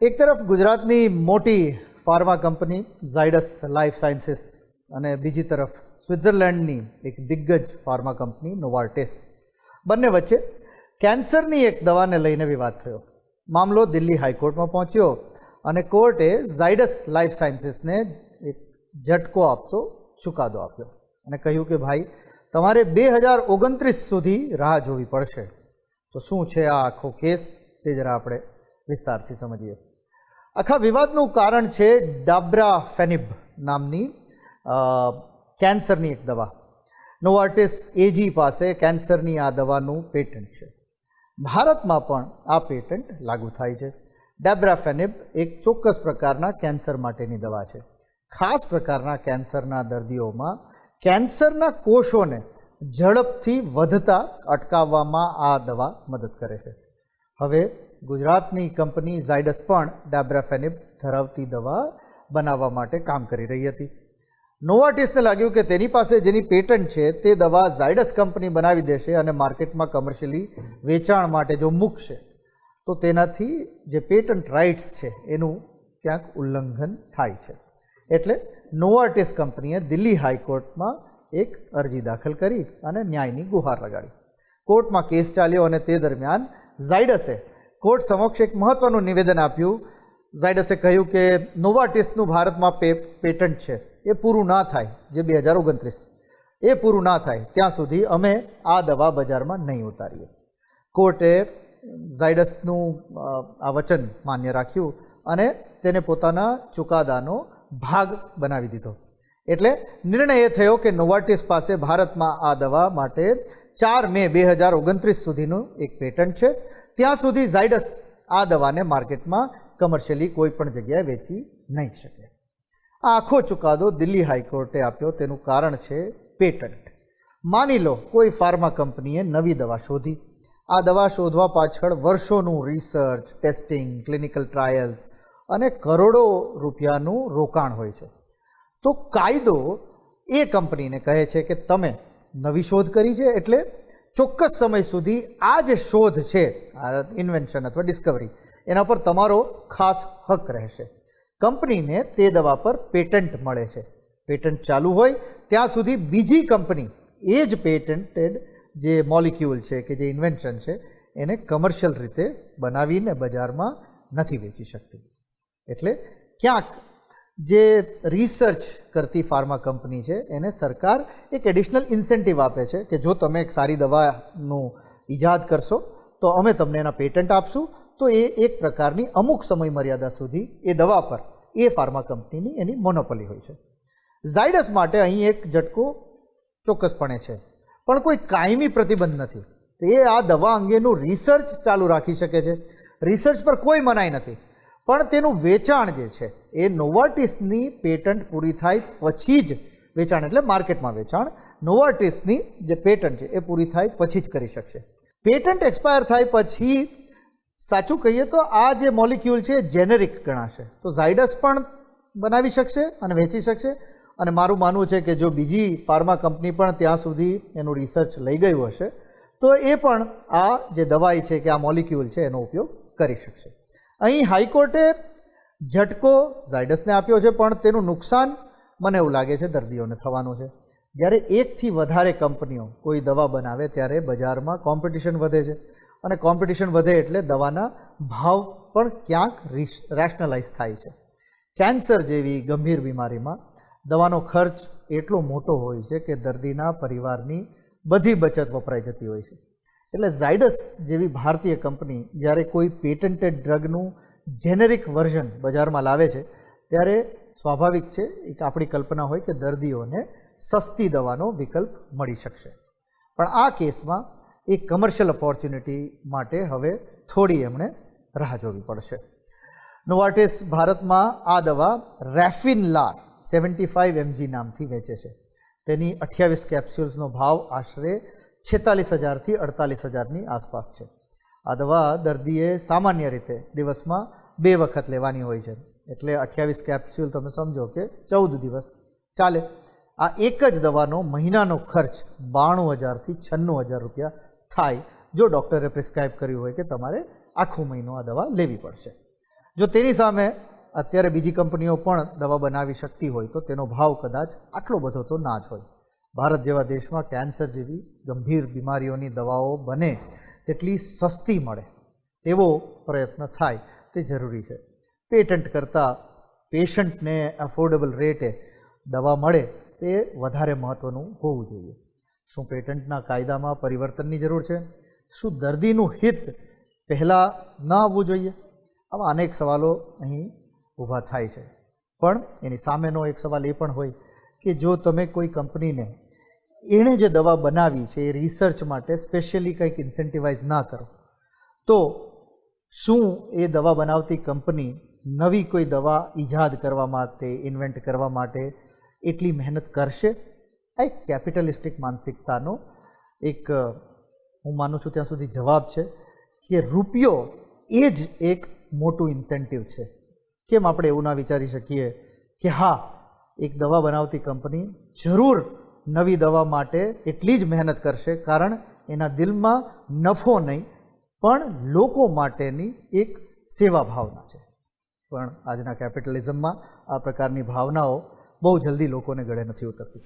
એક તરફ ગુજરાતની મોટી pharma company Zydus life sciences અને બીજી તરફ સ્વિટ્ઝરલેન્ડની એક દિગ્ગજ ફાર્મા કંપની નોવાર્ટિસ, બંને વચ્ચે કેન્સરની એક દવાને લઈને વિવાદ થયો. મામલો દિલ્હી હાઈકોર્ટમાં પહોંચ્યો અને કોર્ટે ઝાયડસ લાઈફ સાયન્સીસને એક ઝટકો આપતો ચુકાદો આપ્યો અને કહ્યું કે ભાઈ તમારે 2029 સુધી રાહ જોવી પડશે. તો શું છે આ આખો કેસ તે જરા આપણે વિસ્તારથી સમજીએ. આખા વિવાદનું કારણ છે ડાબ્રાફેનિબ નામની કેન્સરની એક દવા. નોવાર્ટિસ એજી પાસે કેન્સરની આ દવાનું પેટન્ટ છે. ભારતમાં પણ આ પેટન્ટ લાગુ થાય છે. ડાબ્રાફેનિબ એક ચોક્કસ પ્રકારના કેન્સર માટેની દવા છે. ખાસ પ્રકારના કેન્સરના દર્દીઓમાં કેન્સરના કોષોને ઝડપથી વધતા અટકાવવામાં આ દવા મદદ કરે છે. હવે ગુજરાતની કંપની ઝાયડસ પણ ડાબ્રાફેનિબ ધરાવતી દવા બનાવવા માટે કામ કરી રહી હતી. નોવાર્ટિસને લાગ્યું કે તેની પાસે જેની પેટન્ટ છે તે દવા ઝાયડસ કંપની બનાવી દેશે અને માર્કેટમાં કમર્શિયલી વેચાણ માટે જો મૂકશે તો તેનાથી જે પેટન્ટ રાઇટ્સ છે એનું ક્યાંક ઉલ્લંઘન થાય છે. એટલે નોવાર્ટિસ કંપનીએ દિલ્હી હાઈકોર્ટમાં એક અરજી દાખલ કરી અને ન્યાયની ગુહાર લગાડી. કોર્ટમાં કેસ ચાલ્યો અને તે દરમિયાન ઝાયડસે કોર્ટ સમક્ષ એક મહત્વનું નિવેદન આપ્યું. ઝાયડસે કહ્યું કે નોવાર્ટિસનું ભારતમાં પેટન્ટ છે એ પૂરું ના થાય, જે 2029 એ પૂરું ના થાય ત્યાં સુધી અમે આ દવા બજારમાં નહીં ઉતારીએ. કોર્ટે ઝાયડસનું આ વચન માન્ય રાખ્યું અને તેને પોતાના ચુકાદાનો ભાગ બનાવી દીધો. એટલે નિર્ણય એ થયો કે નોવાર્ટિસ પાસે ભારતમાં આ દવા માટે 4 મે 2029 સુધીનું એક પેટન્ટ છે. ત્યાં સુધી ઝાયડસ આ દવાને માર્કેટમાં કમર્શિયલી કોઈ પણ જગ્યાએ વેચી નહીં શકે. આ આખો ચુકાદો દિલ્હી હાઈકોર્ટે આપ્યો. તેનું કારણ છે પેટન્ટ. માની લો કોઈ ફાર્મા કંપનીએ નવી દવા શોધી. આ દવા શોધવા પાછળ વર્ષોનું રિસર્ચ, ટેસ્ટિંગ, ક્લિનિકલ ટ્રાયલ્સ અને કરોડો રૂપિયાનું રોકાણ હોય છે. તો કાયદો એ કંપનીને કહે છે કે તમે નવી શોધ કરી છે એટલે ચોક્કસ સમય સુધી આ જે શોધ છે, આ ઇન્વેન્શન અથવા ડિસ્કવરી, એના પર તમારો ખાસ હક રહેશે. કંપનીને તે દવા પર પેટન્ટ મળે છે. પેટન્ટ ચાલુ હોય ત્યાં સુધી બીજી કંપની એ જ પેટન્ટેડ જે મોલિક્યુલ છે કે જે ઇન્વેન્શન છે એને કમર્શિયલ રીતે બનાવીને બજારમાં નથી વેચી શકતી. એટલે ક્યાંક જે રિસર્ચ કરતી ફાર્મા કંપની છે એને સરકાર એક એડિશનલ ઇન્સેન્ટિવ આપે છે કે જો તમે એક સારી દવાનું ઈજાદ કરશો તો અમે તમને એના પેટન્ટ આપશું. તો એ એક પ્રકારની અમુક સમય મર્યાદા સુધી એ દવા પર એ ફાર્મા કંપનીની એની મોનોપોલી હોય છે. ઝાયડસ માટે અહીં એક ઝટકો ચોક્કસપણે છે, પણ કોઈ કાયમી પ્રતિબંધ નથી. એ આ દવા અંગેનું રિસર્ચ ચાલુ રાખી શકે છે. રિસર્ચ પર કોઈ મનાઈ નથી, પણ તેનું વેચાણ જે છે એ નોવાર્ટિસની પેટન્ટ પૂરી થાય પછી જ વેચાણ, એટલે માર્કેટમાં વેચાણ નોવાર્ટિસની જે પેટન્ટ છે એ પૂરી થાય પછી જ કરી શકશે. પેટન્ટ એક્સપાયર થાય પછી સાચું કહીએ તો આ જે મોલિક્યુલ છે જેનેરિક ગણાશે. તો ઝાયડસ પણ બનાવી શકશે અને વેચી શકશે. અને મારું માનવું છે કે જો બીજી ફાર્મા કંપની પણ ત્યાં સુધી એનું રિસર્ચ લઈ ગયું હશે તો એ પણ આ જે દવાઈ છે કે આ મોલિક્યુલ છે એનો ઉપયોગ કરી શકશે. અહીં હાઈકોર્ટે ઝટકો ઝાયડસને આપ્યો છે, પણ તેનું નુકસાન મને એવું લાગે છે દર્દીઓને થવાનું છે. જ્યારે એકથી વધારે કંપનીઓ કોઈ દવા બનાવે ત્યારે બજારમાં કોમ્પિટિશન વધે છે અને કોમ્પિટિશન વધે એટલે દવાના ભાવ પણ ક્યાંક રેશનલાઇઝ થાય છે. કેન્સર જેવી ગંભીર બીમારીમાં દવાનો ખર્ચ એટલો મોટો હોય છે કે દર્દીના પરિવારની બધી બચત વપરાઈ જતી હોય છે. એટલે ઝાયડસ જેવી ભારતીય કંપની જ્યારે કોઈ પેટન્ટેડ ડ્રગનું જેનેરિક વર્ઝન બજારમાં લાવે છે ત્યારે સ્વાભાવિક છે એક આપણી કલ્પના હોય કે દર્દીઓને સસ્તી દવાનો વિકલ્પ મળી શકશે. પણ આ કેસમાં એક કમર્શિયલ ઓપોર્ચ્યુનિટી માટે હવે થોડી એમણે રાહ જોવી પડશે. નોવાર્ટિસ ભારતમાં આ દવા રેફિનલાર 75 mg નામથી વેચે છે. તેની 28 કેપ્સ્યુલ્સનો ભાવ આશરે 46,000 થી 48,000ની આસપાસ છે. આ દવા દર્દીએ સામાન્ય રીતે દિવસમાં 2 વખત લેવાની હોય છે. એટલે 28 કેપ્સ્યુલ તમે સમજો કે 14 દિવસ ચાલે. આ એક જ દવાનો મહિનાનો ખર્ચ 92,000 થી 96,000 રૂપિયા થાય જો ડૉક્ટરે પ્રિસ્ક્રાઇબ કર્યું હોય કે તમારે આખો મહિનો આ દવા લેવી પડશે. જો તેની સામે અત્યારે બીજી કંપનીઓ પણ દવા બનાવી શકતી હોય તો તેનો ભાવ કદાચ આટલો બધો તો ના જ હોય. ભારત જેવા દેશમાં કેન્સર જેવી ગંભીર બીમારીઓની દવાઓ બને તેટલી સસ્તી મળે તેવો પ્રયત્ન થાય તે જરૂરી છે. પેટન્ટ કરતાં પેશન્ટને એફોર્ડેબલ રેટે દવા મળે તે વધારે મહત્ત્વનું હોવું જોઈએ. શું પેટન્ટના કાયદામાં પરિવર્તનની જરૂર છે? શું દર્દીનું હિત પહેલાં ન આવવું જોઈએ? આવા અનેક સવાલો અહીં ઊભા થાય છે. પણ એની સામેનો એક સવાલ એ પણ હોય કે જો તમે કોઈ કંપનીને એણે જે દવા બનાવી છે એ રિસર્ચ માટે સ્પેશિયલી કંઈક ઇન્સેન્ટિવાઇઝ ના કરો તો શું એ દવા બનાવતી કંપની નવી કોઈ દવા ઈજાદ કરવા માટે, ઇન્વેન્ટ કરવા માટે એટલી મહેનત કરશે? આ એક કેપિટલિસ્ટિક માનસિકતાનો એક હું માનું છું ત્યાં સુધી જવાબ છે કે રૂપિયો એ જ એક મોટું ઇન્સેન્ટિવ છે. કેમ આપણે એવું ના વિચારી શકીએ કે હા, એક દવા બનાવતી કંપની જરૂર નવી દવા માટે એટલી જ મહેનત કરશે કારણ એના દિલમાં નફો નહીં પણ લોકો માટેની એક સેવા ભાવના છે. પણ આજના કેપિટલિઝમમાં આ પ્રકારની ભાવનાઓ બહુ જલ્દી લોકોને ગળે નથી ઉતરતી.